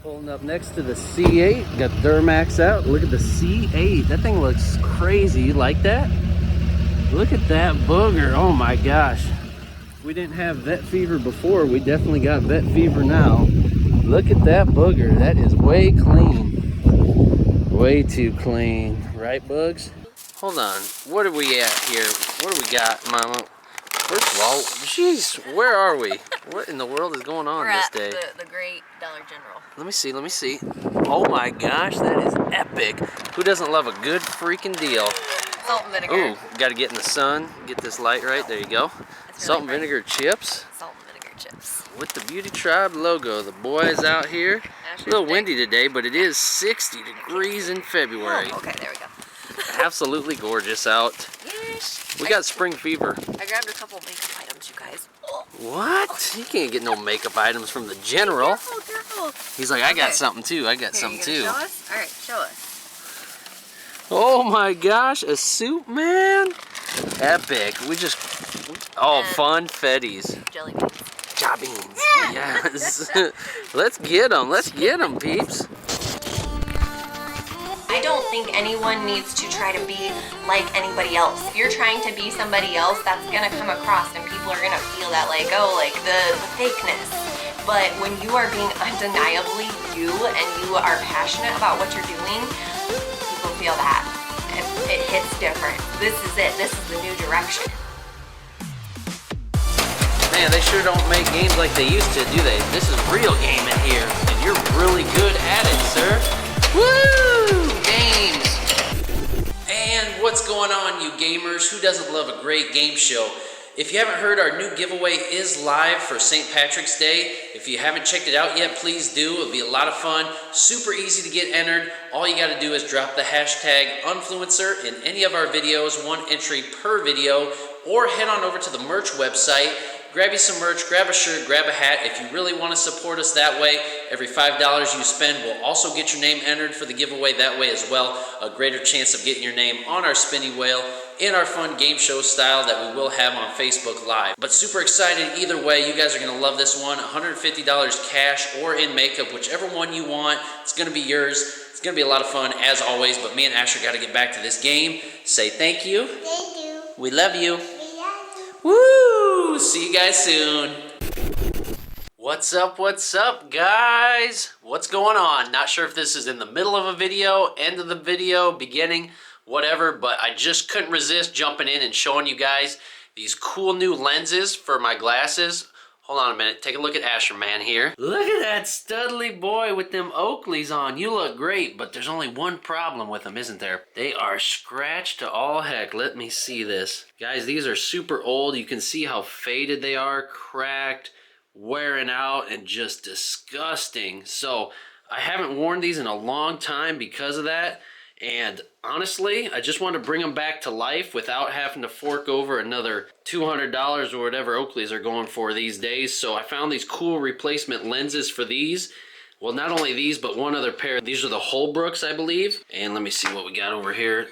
Pulling up next to the C8, got Duramax out. Look at the C8. That thing looks crazy. You like that? Look at that booger. Oh my gosh. We didn't have vet fever before. We definitely got vet fever now. Look at that booger. That is way clean. Way too clean. Right, Bugs? Hold on. What are we at here? What do we got, Mama? First of all, jeez, where are we? What in the world is going on this day? We're at the great Dollar General. Let me see, let me see. Oh my gosh, that is epic. Who doesn't love a good freaking deal? Salt and vinegar. Ooh, gotta get in the sun, get this light right. There you go. Salt and vinegar chips. Salt and vinegar chips. With the BeautyTribe logo. The boys out here. A little windy today, but it is 60 degrees in February. Oh, okay, there we go. Absolutely gorgeous out. Yes. We got spring fever. I grabbed a couple makeup items, you guys. Oh. What? You can't get no makeup items from the general. Careful, careful. He's like, I got something too. I got Here, something you too. gonna show us? All right, show us. Oh my gosh, a suit, man. Epic. We just, oh, fun fetties. Jelly beans. Jaw beans. Yes. Let's get them. Let's get them, peeps. I don't think anyone needs to try to be like anybody else. If you're trying to be somebody else, that's gonna come across and people are gonna feel that like, oh, like the fakeness. But when you are being undeniably you and you are passionate about what you're doing, people feel that. It hits different. This is it. This is the new direction. Man, they sure don't make games like they used to, do they? This is real gaming here, and you're really good at it, sir. Woo! Games! And what's going on, you gamers? Who doesn't love a great game show? If you haven't heard, our new giveaway is live for St. Patrick's Day. If you haven't checked it out yet, please do. It'll be a lot of fun. Super easy to get entered. All you got to do is drop the hashtag Unfluencer in any of our videos, 1 entry per video, or head on over to the merch website. Grab you some merch, grab a shirt, grab a hat. If you really want to support us that way, every $5 you spend will also get your name entered for the giveaway that way as well. A greater chance of getting your name on our spinning wheel in our fun game show style that we will have on Facebook Live. But super excited either way. You guys are going to love this one. $150 cash or in makeup, whichever one you want. It's going to be yours. It's going to be a lot of fun as always, but me and Asher got to get back to this game. Say thank you. Thank you. We love you. We love you. Woo! See you guys soon. What's up, guys? What's going on? Not sure if this is in the middle of a video, end of the video, beginning, whatever, but I just couldn't resist jumping in and showing you guys these cool new lenses for my glasses. Hold on a minute. Take a look at Asher Man here. Look at that studly boy with them Oakleys on. You look great, but there's only one problem with them, isn't there? They are scratched to all heck. Let me see this. Guys, these are super old. You can see how faded they are, cracked, wearing out, and just disgusting. So I haven't worn these in a long time because of that. And honestly, I just want to bring them back to life without having to fork over another $200 or whatever Oakleys are going for these days. So I found these cool replacement lenses for these. Well, not only these, but one other pair. These are the Holbrooks, I believe. And let me see what we got over here.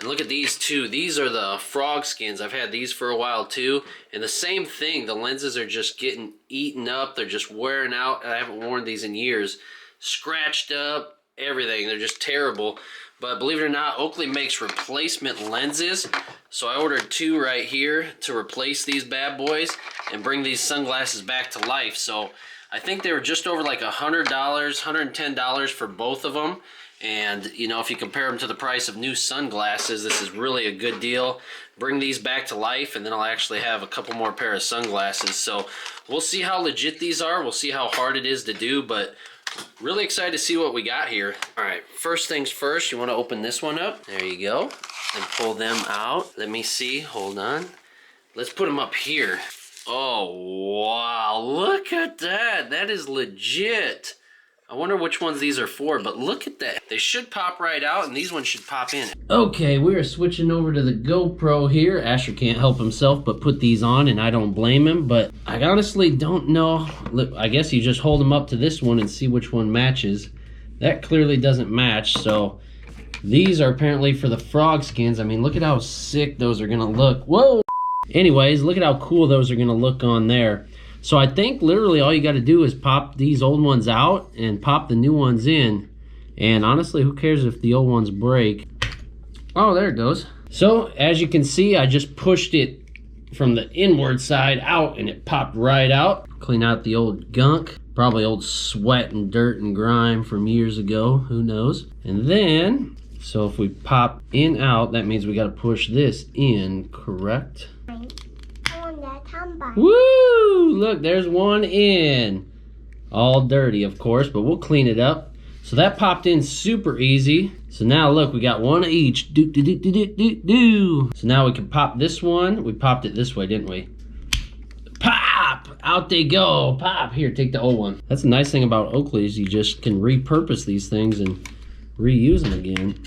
And look at these two. These are the frog skins. I've had these for a while too. And the same thing, the lenses are just getting eaten up. They're just wearing out. I haven't worn these in years. Scratched up, everything. They're just terrible. But believe it or not, Oakley makes replacement lenses. So I ordered two right here to replace these bad boys and bring these sunglasses back to life. So I think they were just over like $100, $110 for both of them. And, you know, if you compare them to the price of new sunglasses, this is really a good deal. Bring these back to life, and then I'll actually have a couple more pair of sunglasses. So we'll see how legit these are. We'll see how hard it is to do, but really excited to see what we got here. All right, first things first, you want to open this one up. There you go. And pull them out. Let me see. Hold on. Let's put them up here. Oh, wow. Look at that. That is legit. I wonder which ones these are for, but look at that. They should pop right out, and these ones should pop in. Okay, we are switching over to the GoPro here. Asher can't help himself but put these on, and I don't blame him, but I honestly don't know. Look, I guess you just hold them up to this one and see which one matches. That clearly doesn't match, so these are apparently for the frog skins. I mean, look at how sick those are gonna look. Whoa! Anyways, look at how cool those are gonna look on there. So I think literally all you got to do is pop these old ones out and pop the new ones in. And honestly, who cares if the old ones break? Oh, there it goes. So as you can see, I just pushed it from the inward side out and it popped right out. Clean out the old gunk, probably old sweat and dirt and grime from years ago, who knows. And then, so if we pop in out, that means we got to push this in, correct? Woo! Look, there's one in. All dirty, of course, but we'll clean it up. So that popped in super easy. So now look, we got one of each. Do, do, do, do, do, do, do. So now we can pop this one. We popped it this way, didn't we? Pop! Out they go. Pop. Here, take the old one. That's the nice thing about Oakleys. You just can repurpose these things and reuse them again.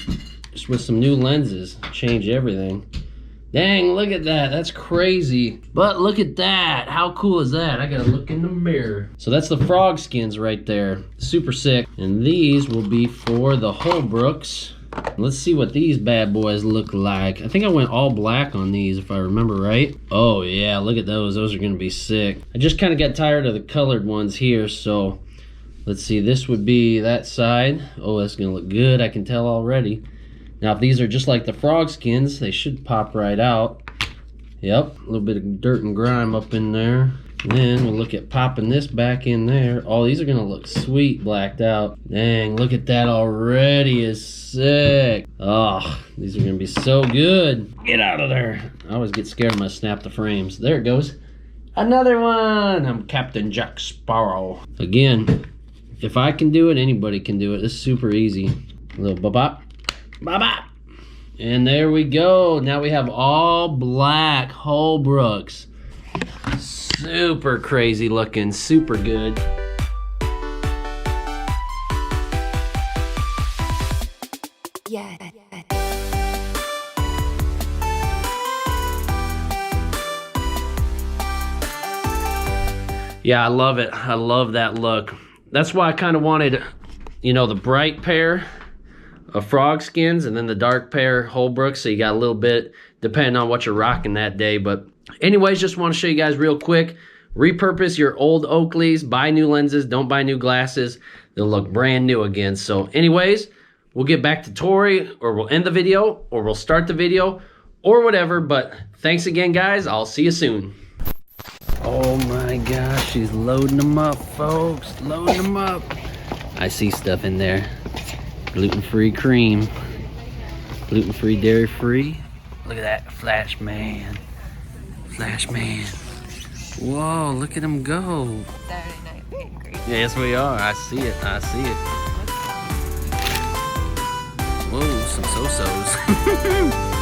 Just with some new lenses. Change everything. Dang, look at that. That's crazy. But look at that. How cool is that? I gotta look in the mirror. So that's the frog skins right there. Super sick. And these will be for the Holbrooks. Let's see what these bad boys look like. I think I went all black on these if I remember right. Oh yeah, look at those. Those are gonna be sick. I just kind of got tired of the colored ones here, so let's see. This would be that side. Oh, that's gonna look good. I can tell already. Now, if these are just like the frog skins, they should pop right out. Yep, a little bit of dirt and grime up in there. And then we'll look at popping this back in there. Oh, these are gonna look sweet blacked out. Dang, look at that already, is sick. Oh, these are gonna be so good. Get out of there. I always get scared when I snap the frames. There it goes. Another one. I'm Captain Jack Sparrow. Again, if I can do it, anybody can do it. It's super easy. A little bop-bop. Bye-bye. And there we go. Now we have all black Holbrooks. Super crazy looking, super good. Yeah. Yeah, I love it. I love that look. That's why I kind of wanted, you know, the bright pair of frog skins and then the dark pair Holbrooks, so you got a little bit depending on what you're rocking that day. But anyways, just want to show you guys real quick. Repurpose your old Oakleys, buy new lenses, don't buy new glasses. They'll look brand new again. So anyways, we'll get back to Tori, or we'll end the video, or we'll start the video, or whatever. But thanks again, guys. I'll see you soon. Oh my gosh, she's loading them up, folks. Loading them up. I see stuff in there. Gluten-free cream, gluten-free, dairy-free. Look at that, Flash Man. Flash Man. Whoa, look at him go. Saturday night being great. Yes, we are. I see it. I see it. Whoa, some so-sos.